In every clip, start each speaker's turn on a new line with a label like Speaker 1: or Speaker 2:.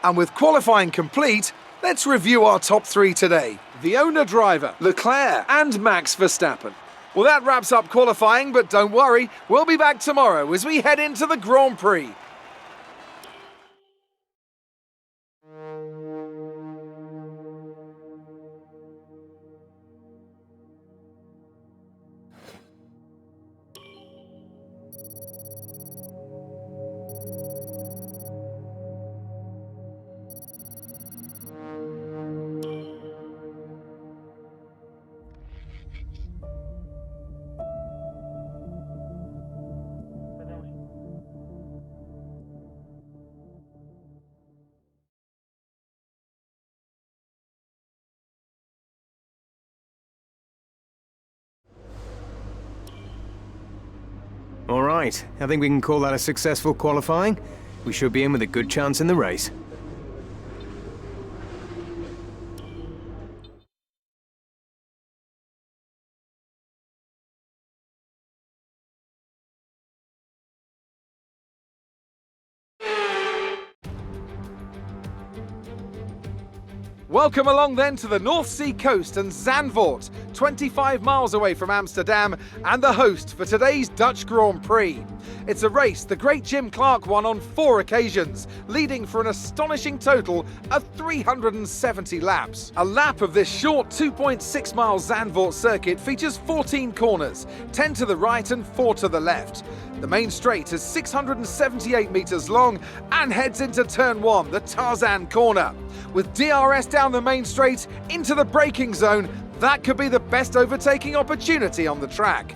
Speaker 1: And with qualifying complete, let's review our top three today. The owner-driver, Leclerc and Max Verstappen. Well, that wraps up qualifying, but don't worry, we'll be back tomorrow as we head into the Grand Prix.
Speaker 2: All right, I think we can call that a successful qualifying. We should be in with a good chance in the race.
Speaker 1: Welcome along then to the North Sea coast and Zandvoort, 25 miles away from Amsterdam, and the host for today's Dutch Grand Prix. It's a race the great Jim Clark won on 4 occasions, leading for an astonishing total of 370 laps. A lap of this short 2.6 mile Zandvoort circuit features 14 corners, 10 to the right and 4 to the left. The main straight is 678 metres long and heads into turn 1, the Tarzan corner. With DRS down the main straight into the braking zone, that could be the best overtaking opportunity on the track.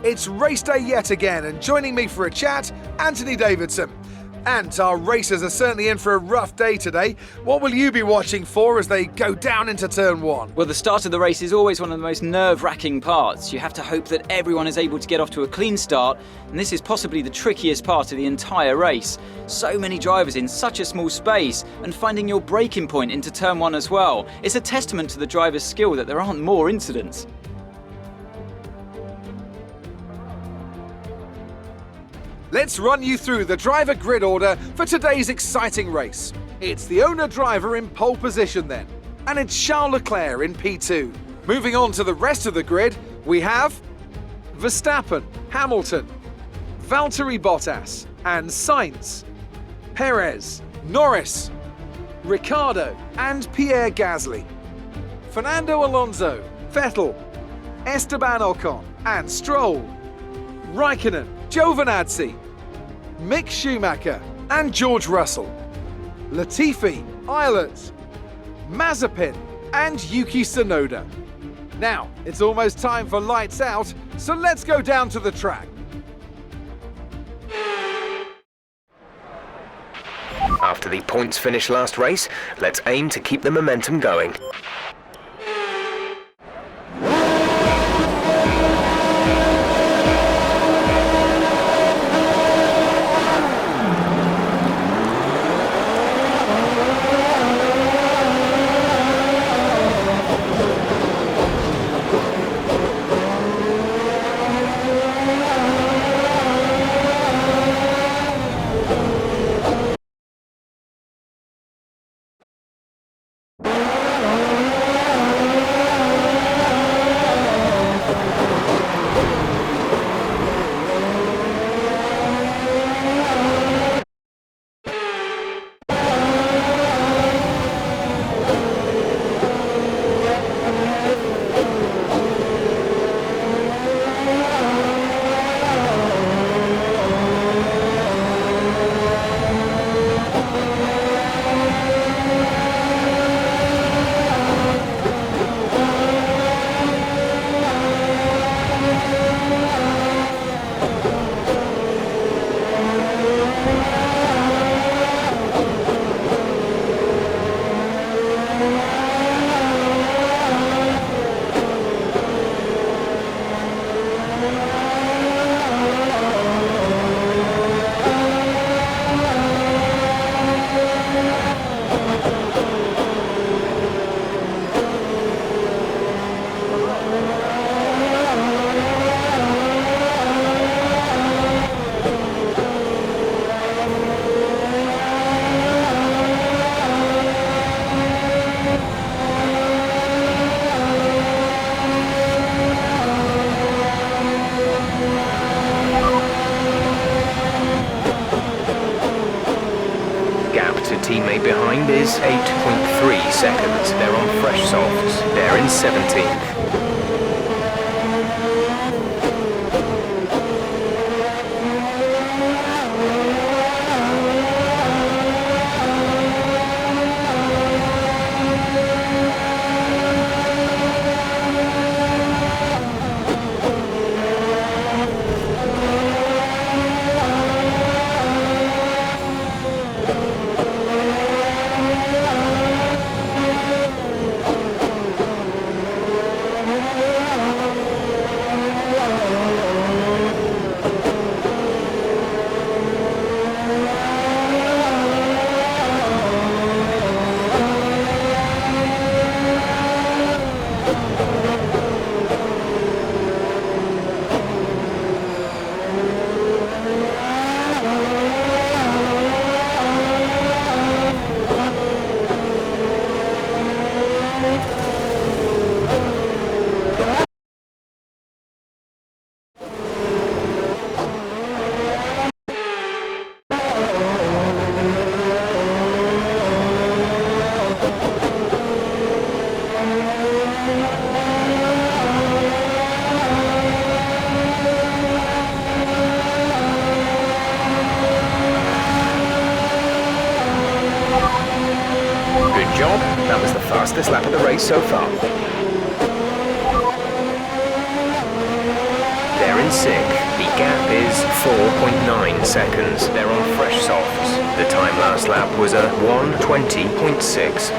Speaker 1: It's race day yet again, and joining me for a chat, Anthony Davidson. And our racers are certainly in for a rough day today. What will you be watching for as they go down into turn 1?
Speaker 3: Well, the start of the race is always one of the most nerve-wracking parts. You have to hope that everyone is able to get off to a clean start, and this is possibly the trickiest part of the entire race. So many drivers in such a small space, and finding your braking point into turn 1 as well. It's a testament to the driver's skill that there aren't more incidents.
Speaker 1: Let's run you through the driver grid order for today's exciting race. It's the owner-driver in pole position then, and it's Charles Leclerc in P2. Moving on to the rest of the grid, we have Verstappen, Hamilton, Valtteri Bottas and Sainz, Perez, Norris, Ricciardo and Pierre Gasly, Fernando Alonso, Vettel, Esteban Ocon and Stroll, Raikkonen, Giovinazzi, Mick Schumacher and George Russell, Latifi, Ilott, Mazepin and Yuki Tsunoda. Now, it's almost time for lights out, so let's go down to the track.
Speaker 2: After the points finish last race, let's aim to keep the momentum going. on fresh softs. They're in 17th. Job. That was the fastest lap of the race so far. They're in 6th. The gap is 4.9 seconds. They're on fresh softs. The time last lap was a 1:20.6.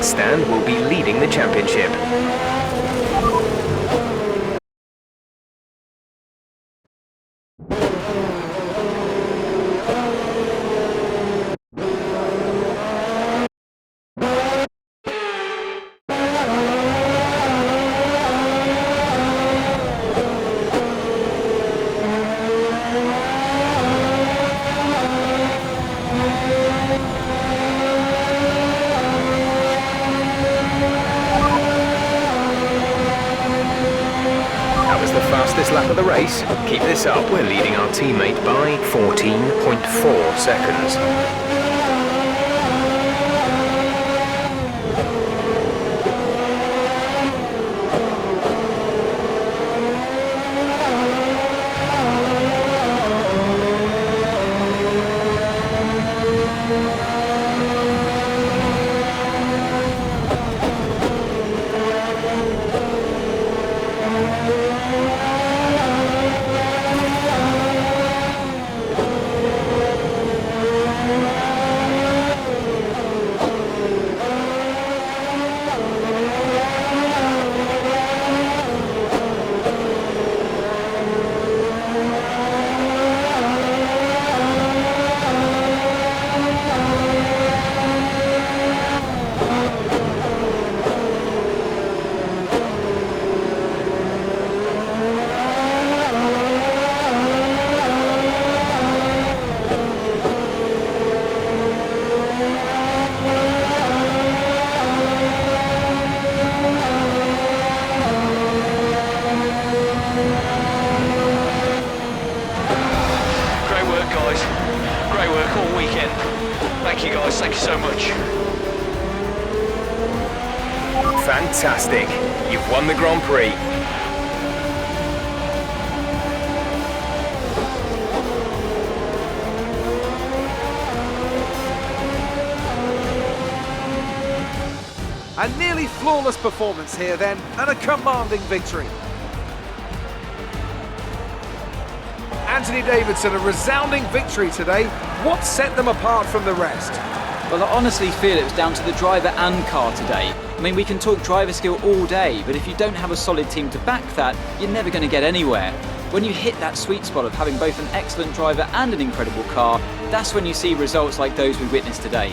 Speaker 2: Stand will be leading the championship. Fastest lap of the race. Keep this up, we're leading our teammate by 14.4 seconds.
Speaker 4: guys. Great work all weekend. Thank you guys, thank you so much.
Speaker 2: Fantastic. You've won the Grand Prix.
Speaker 1: A nearly flawless performance here then, and a commanding victory. Anthony Davidson, a resounding victory today. What set them apart from the rest?
Speaker 3: Well, I honestly feel it was down to the driver and car today. I mean, we can talk driver skill all day, but if you don't have a solid team to back that, you're never going to get anywhere. When you hit that sweet spot of having both an excellent driver and an incredible car, that's when you see results like those we witnessed today.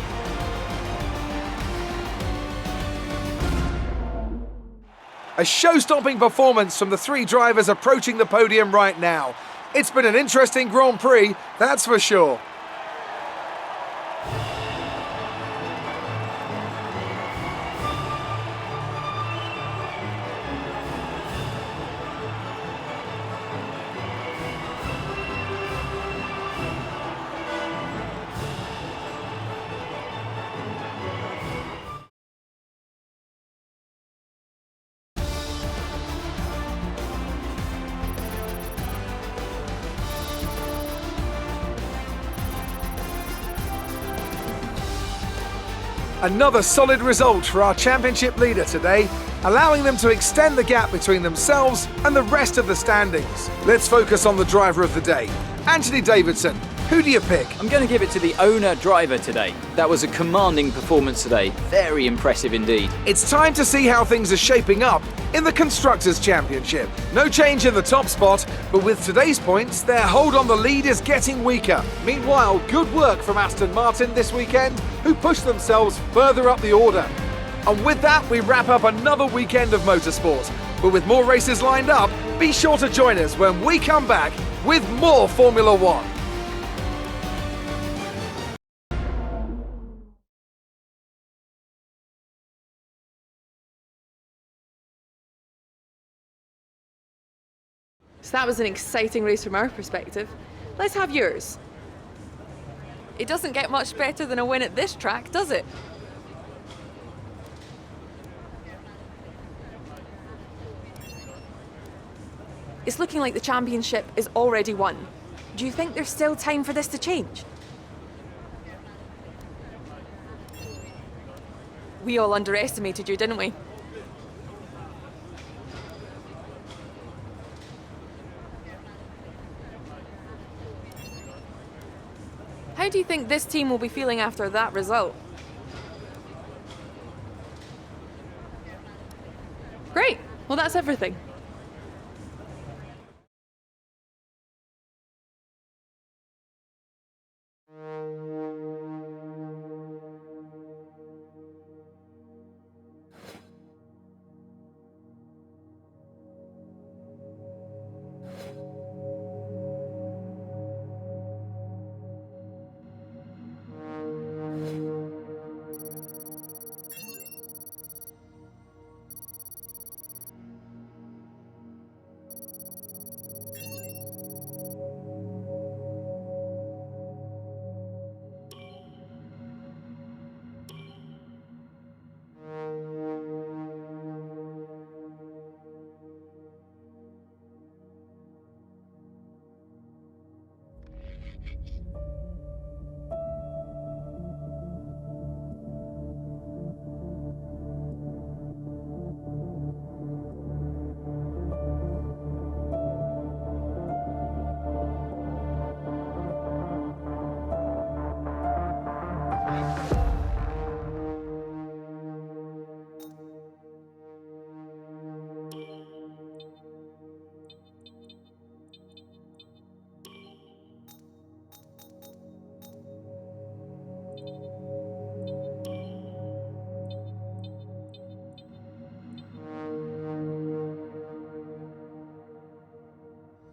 Speaker 1: A show-stopping performance from the three drivers approaching the podium right now. It's been an interesting Grand Prix, that's for sure. Another solid result for our championship leader today, allowing them to extend the gap between themselves and the rest of the standings. Let's focus on the driver of the day, Anthony Davidson. Who do you pick?
Speaker 3: I'm going to give it to the owner driver today. That was a commanding performance today. Very impressive indeed.
Speaker 1: It's time to see how things are shaping up in the Constructors' Championship. No change in the top spot, but with today's points, their hold on the lead is getting weaker. Meanwhile, good work from Aston Martin this weekend, who pushed themselves further up the order. And with that, we wrap up another weekend of motorsport. But with more races lined up, be sure to join us when we come back with more Formula One.
Speaker 5: So that was an exciting race from our perspective. Let's have yours. It doesn't get much better than a win at this track, does it? It's looking like the championship is already won. Do you think there's still time for this to change? We all underestimated you, didn't we? How do you think this team will be feeling after that result? Great. Well, that's everything.